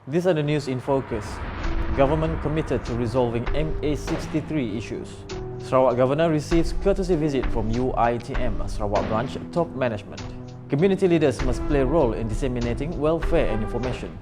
These are the news in focus. Government committed to resolving MA63 issues. Sarawak Governor receives courtesy visit from UiTM, Sarawak branch top management. Community leaders must play a role in disseminating welfare and information.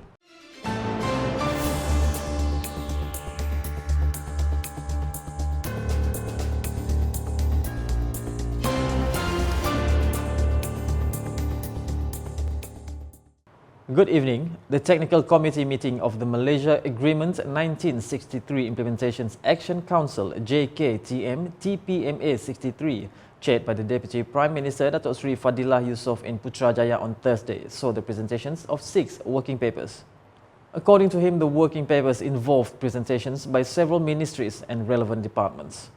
Good evening. The Technical Committee meeting of the Malaysia Agreement 1963 Implementations Action Council JKTM TPMA 63, chaired by the Deputy Prime Minister Datuk Seri Fadilah Yusof in Putrajaya on Thursday, saw the presentations of 6 working papers. According to him, the working papers involved presentations by several ministries and relevant departments.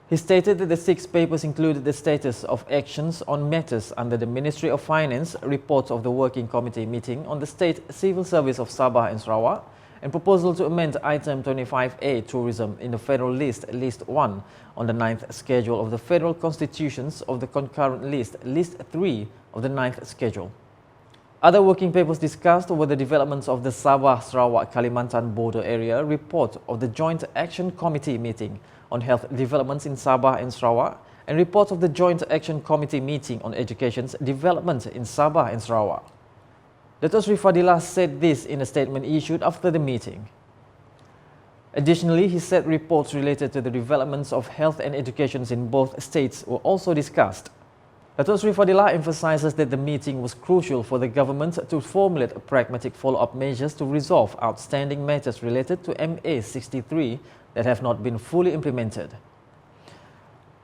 He stated that the 6 papers included the status of actions on matters under the Ministry of Finance, reports of the Working Committee meeting on the State Civil Service of Sabah and Sarawak, and proposal to amend Item 25A Tourism in the Federal List, List 1, on the 9th schedule of the Federal Constitutions of the concurrent list, List 3 of the 9th schedule. Other working papers discussed were the developments of the Sabah-Sarawak-Kalimantan border area report of the Joint Action Committee meeting on health developments in Sabah and Sarawak, and report of the Joint Action Committee meeting on education's development in Sabah and Sarawak. Datuk Seri Fadilah said this in a statement issued after the meeting. Additionally, he said reports related to the developments of health and education in both states were also discussed. Datuk Seri Fadilah emphasizes that the meeting was crucial for the government to formulate pragmatic follow-up measures to resolve outstanding matters related to MA63 that have not been fully implemented.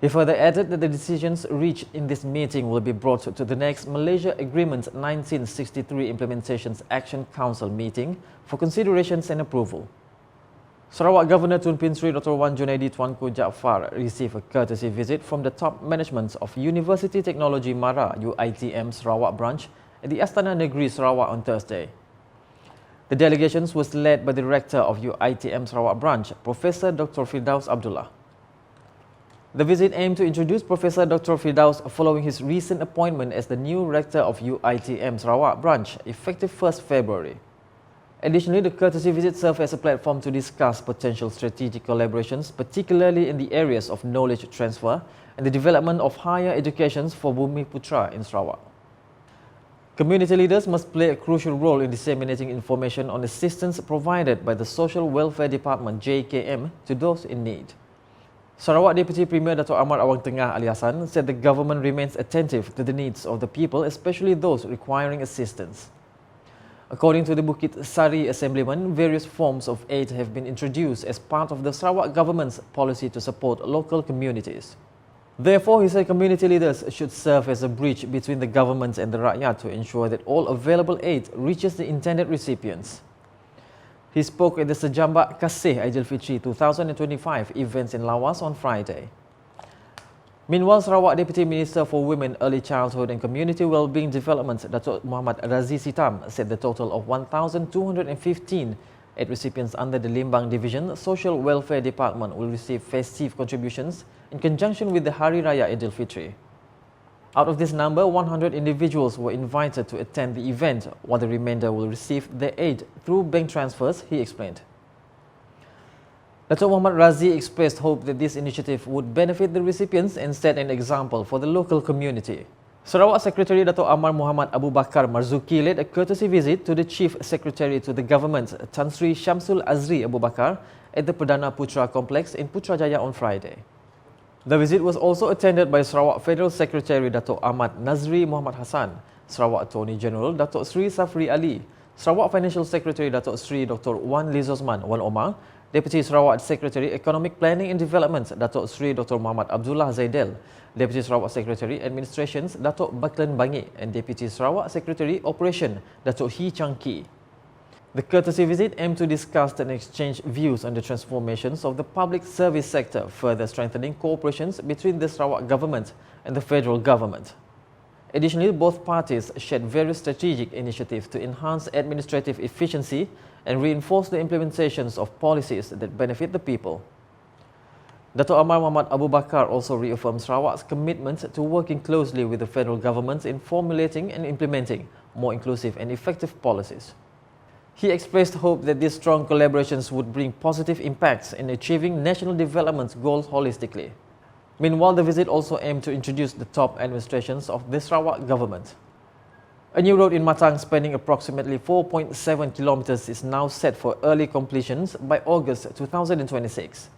He further added that the decisions reached in this meeting will be brought to the next Malaysia Agreement 1963 Implementations Action Council meeting for considerations and approval. Sarawak Governor Tun Pin Sri Dr. Wan Junaidi Tuanku Jaafar received a courtesy visit from the top management of University Technology Mara UiTM Sarawak branch at the Astana Negeri Sarawak on Thursday. The delegations was led by the Rector of UiTM Sarawak branch, Professor Dr. Firdaus Abdullah. The visit aimed to introduce Professor Dr. Firdaus following his recent appointment as the new Rector of UiTM Sarawak branch, effective 1st February. Additionally, the courtesy visit served as a platform to discuss potential strategic collaborations, particularly in the areas of knowledge transfer and the development of higher education for Bumiputra in Sarawak. Community leaders must play a crucial role in disseminating information on assistance provided by the Social Welfare Department JKM to those in need. Sarawak Deputy Premier Dato' Ahmad Awang Tengah Ali Hassan said the government remains attentive to the needs of the people, especially those requiring assistance. According to the Bukit Sari Assemblyman, various forms of aid have been introduced as part of the Sarawak government's policy to support local communities. Therefore, he said community leaders should serve as a bridge between the government and the rakyat to ensure that all available aid reaches the intended recipients. He spoke at the Sejambak Kasih Aidilfitri 2025 events in Lawas on Friday. Meanwhile, Sarawak Deputy Minister for Women, Early Childhood and Community Wellbeing Development, Datuk Muhammad Razi Sitam, said the total of 1,215 aid recipients under the Limbang Division Social Welfare Department will receive festive contributions in conjunction with the Hari Raya Aidilfitri. Out of this number, 100 individuals were invited to attend the event, while the remainder will receive their aid through bank transfers, he explained. Datuk Muhammad Razi expressed hope that this initiative would benefit the recipients and set an example for the local community. Sarawak Secretary Datuk Amar Muhammad Abu Bakar Marzuki led a courtesy visit to the Chief Secretary to the Government, Tan Sri Shamsul Azri Abu Bakar, at the Perdana Putra Complex in Putrajaya on Friday. The visit was also attended by Sarawak Federal Secretary Datuk Ahmad Nazri Muhammad Hassan, Sarawak Attorney General Datuk Sri Safri Ali, Sarawak Financial Secretary Datuk Sri Dr. Wan Lizosman Wan Omar, Deputy Sarawak Secretary Economic Planning and Development Datuk Sri Dr. Muhammad Abdullah Zaidel, Deputy Sarawak Secretary Administrations Datuk Baklan Bangi and Deputy Sarawak Secretary Operation Datuk Hee Chang Ki. The courtesy visit aimed to discuss and exchange views on the transformations of the public service sector, further strengthening cooperations between the Sarawak government and the federal government. Additionally, both parties shared various strategic initiatives to enhance administrative efficiency and reinforce the implementations of policies that benefit the people. Dato' Amar Muhammad Abu Bakar also reaffirmed Sarawak's commitment to working closely with the federal government in formulating and implementing more inclusive and effective policies. He expressed hope that these strong collaborations would bring positive impacts in achieving national development goals holistically. Meanwhile, the visit also aimed to introduce the top administrations of the Sarawak government. A new road in Matang spanning approximately 4.7 kilometers is now set for early completions by August 2026.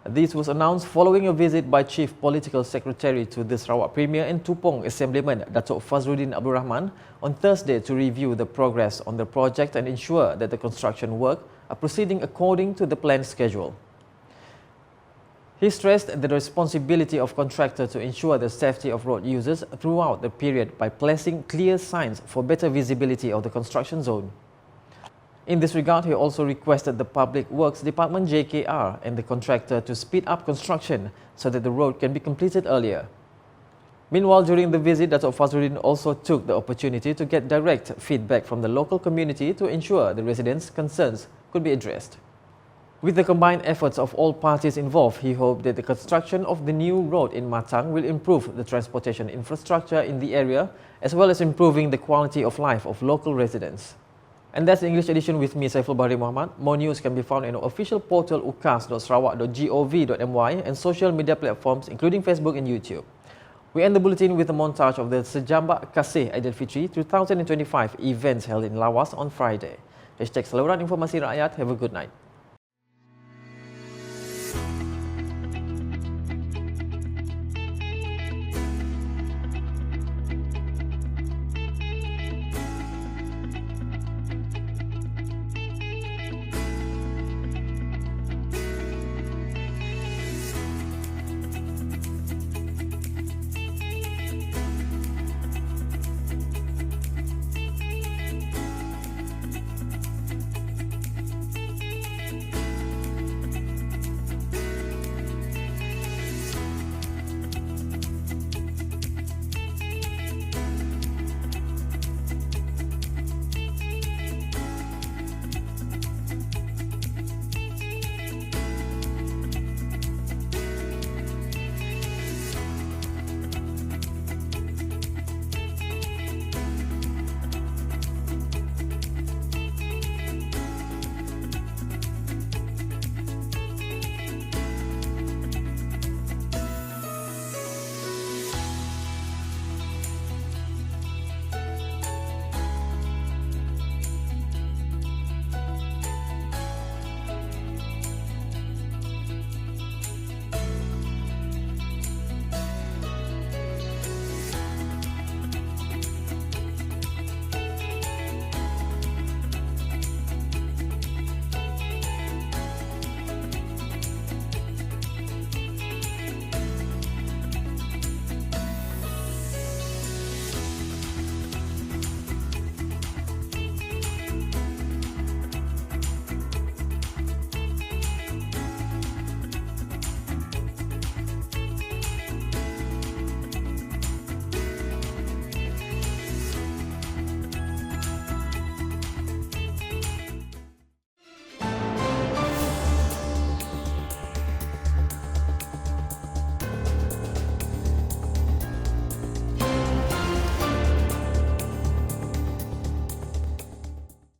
This was announced following a visit by Chief Political Secretary to the Sarawak Premier and Tupong Assemblyman Datuk Fazruddin Abdul Rahman on Thursday to review the progress on the project and ensure that the construction work are proceeding according to the planned schedule. He stressed the responsibility of contractor to ensure the safety of road users throughout the period by placing clear signs for better visibility of the construction zone. In this regard, he also requested the Public Works Department JKR and the contractor to speed up construction so that the road can be completed earlier. Meanwhile, during the visit, Datuk Fazruddin also took the opportunity to get direct feedback from the local community to ensure the residents' concerns could be addressed. With the combined efforts of all parties involved, he hoped that the construction of the new road in Matang will improve the transportation infrastructure in the area as well as improving the quality of life of local residents. And that's the English edition with me, Saiful Bahri. More news can be found in our official portal ukas.sarawak.gov.my and social media platforms including Facebook and YouTube. We end the bulletin with a montage of the Sejambak Kasih Aidilfitri 2025 events held in Lawas on Friday. #Saluran Informasi Rakyat. Have a good night.